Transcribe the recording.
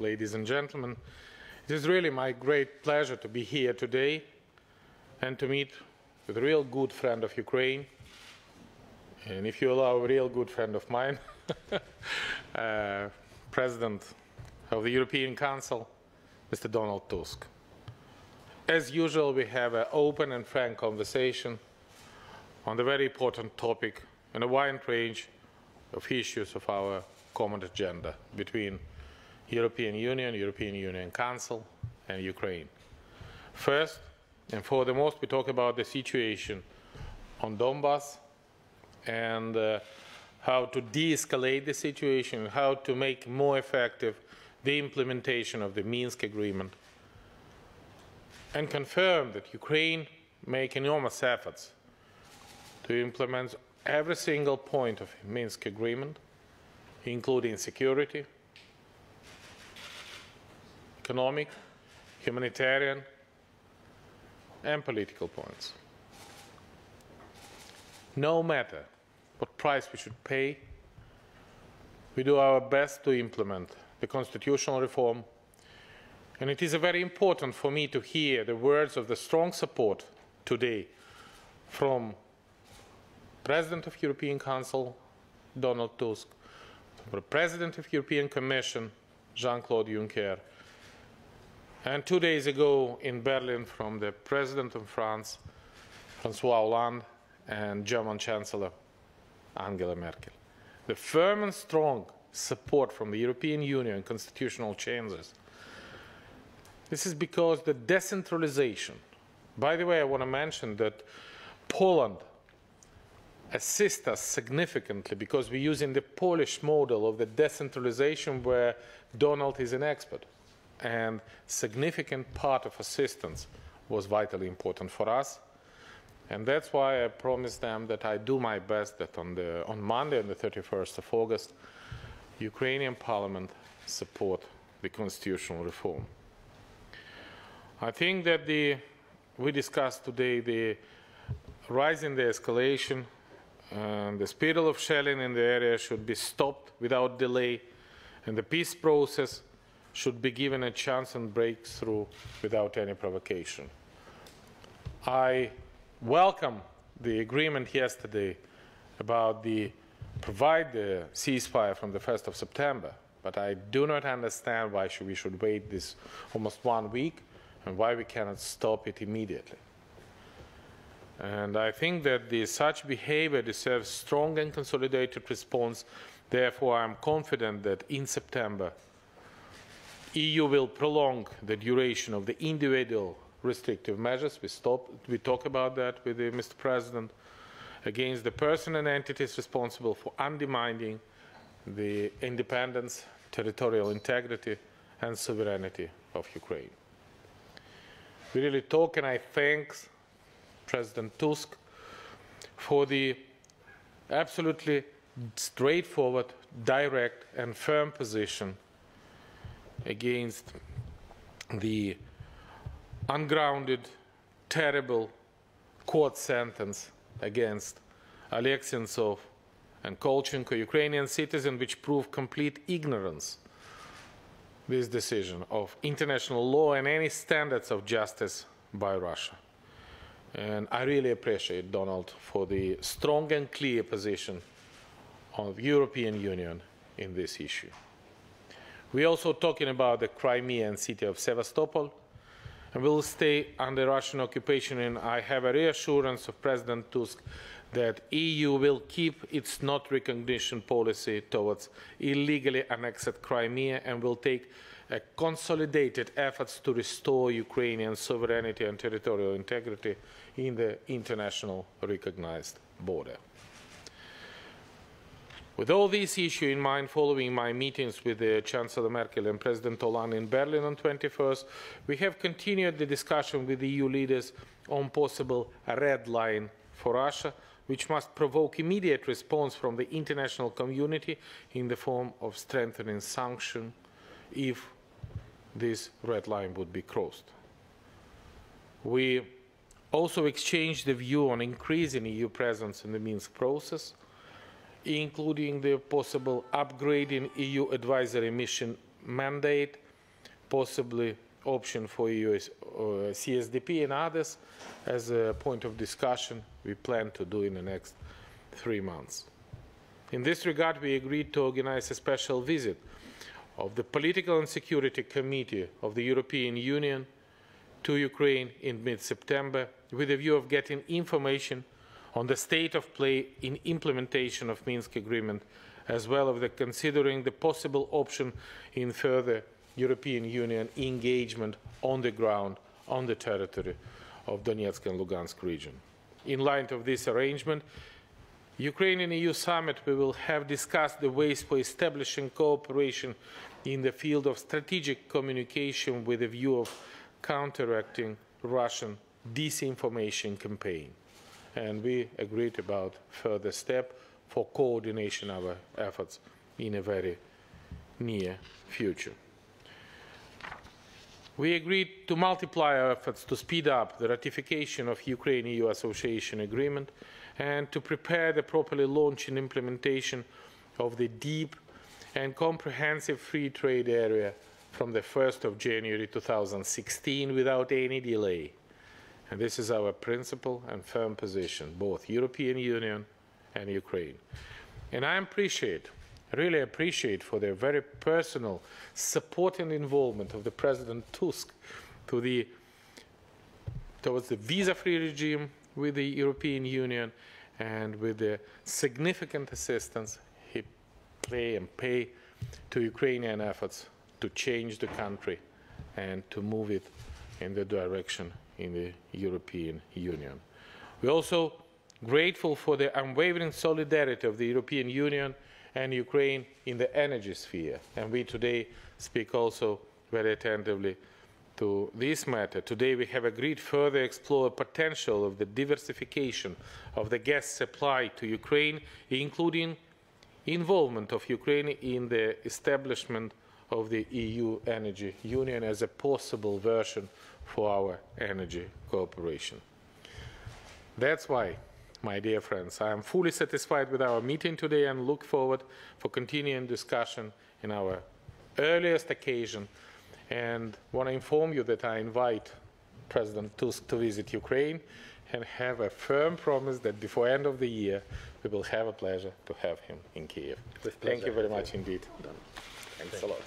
ladies and gentlemen. It is really my great pleasure to be here today and to meet with a real good friend of Ukraine, and if you allow, a real good friend of mine, President of the European Council, Mr. Donald Tusk. As usual, we have an open and frank conversation on the very important topic and a wide range of issues of our common agenda between European Union Council and Ukraine. First and foremost, we talk about the situation on Donbass and how to de-escalate the situation, how to make more effective the implementation of the Minsk agreement, and confirm that Ukraine makes enormous efforts to implement every single point of the Minsk agreement, including security, economic, humanitarian, and political points. No matter what price we should pay, we do our best to implement the constitutional reform, and it is very important for me to hear the words of the strong support today from President of European Council, Donald Tusk, from the President of European Commission, Jean-Claude Juncker, and 2 days ago in Berlin from the President of France, François Hollande, and German Chancellor Angela Merkel. The firm and strong support from the European Union constitutional changes. This is because the decentralization, by the way, I want to mention that Poland assists us significantly because we're using the Polish model of the decentralization where Donald is an expert. And significant part of assistance was vitally important for us. And that's why I promised them that I do my best that on Monday, on the 31st of August, Ukrainian Parliament support the constitutional reform. I think that we discussed today the rise in the escalation, and the spiral of shelling in the area should be stopped without delay, and the peace process should be given a chance and breakthrough without any provocation. I welcome the agreement yesterday about provide the ceasefire from the 1st of September, but I do not understand why we should wait this almost 1 week and why we cannot stop it immediately. And I think that such behavior deserves strong and consolidated response. Therefore, I am confident that in September, EU will prolong the duration of the individual restrictive measures. We talk about that with Mr. President, against the person and entities responsible for undermining the independence, territorial integrity, and sovereignty of Ukraine. We really talk, and I thank President Tusk for the absolutely straightforward, direct, and firm position against the ungrounded, terrible court sentence against Oleg Sentsov and Kolchenko, Ukrainian citizen, which proved complete ignorance, this decision of international law and any standards of justice by Russia. And I really appreciate Donald for the strong and clear position of the European Union in this issue. We're also talking about the Crimean city of Sevastopol, and will stay under Russian occupation, and I have a reassurance of President Tusk that EU will keep its not recognition policy towards illegally annexed Crimea and will take a consolidated efforts to restore Ukrainian sovereignty and territorial integrity in the international recognized border. With all these issues in mind, following my meetings with Chancellor Merkel and President Hollande in Berlin on 21st, we have continued the discussion with the EU leaders on possible red line for Russia, which must provoke immediate response from the international community in the form of strengthening sanctions if this red line would be crossed. We also exchanged the view on increasing EU presence in the Minsk process, including the possible upgrading EU advisory mission mandate, possibly option for EU CSDP and others as a point of discussion we plan to do in the next 3 months. In this regard, we agreed to organize a special visit of the Political and Security Committee of the European Union to Ukraine in mid-September with a view of getting information on the state of play in implementation of Minsk Agreement, as well as considering the possible option in further European Union engagement on the ground, on the territory of Donetsk and Lugansk region. In light of this arrangement, Ukraine and EU summit, we will have discussed the ways for establishing cooperation in the field of strategic communication with a view of counteracting Russian disinformation campaign. And we agreed about further step for coordination of our efforts in a very near future. We agreed to multiply our efforts to speed up the ratification of Ukraine-EU Association Agreement and to prepare the properly launch and implementation of the deep and comprehensive free trade area from the 1st of January 2016 without any delay. And this is our principle and firm position, both European Union and Ukraine. And I really appreciate for the very personal support and involvement of the President Tusk towards the visa-free regime with the European Union and with the significant assistance he pay to Ukrainian efforts to change the country and to move it in the direction in the European Union. We're also grateful for the unwavering solidarity of the European Union and Ukraine in the energy sphere. And we today speak also very attentively to this matter. Today we have agreed further explore potential of the diversification of the gas supply to Ukraine, including involvement of Ukraine in the establishment of the EU Energy Union as a possible version for our energy cooperation. That's why, my dear friends, I am fully satisfied with our meeting today and look forward for continuing discussion in our earliest occasion, and want to inform you that I invite President Tusk to visit Ukraine and have a firm promise that before end of the year we will have a pleasure to have him in Kiev. Thank you very much indeed. Thanks a lot.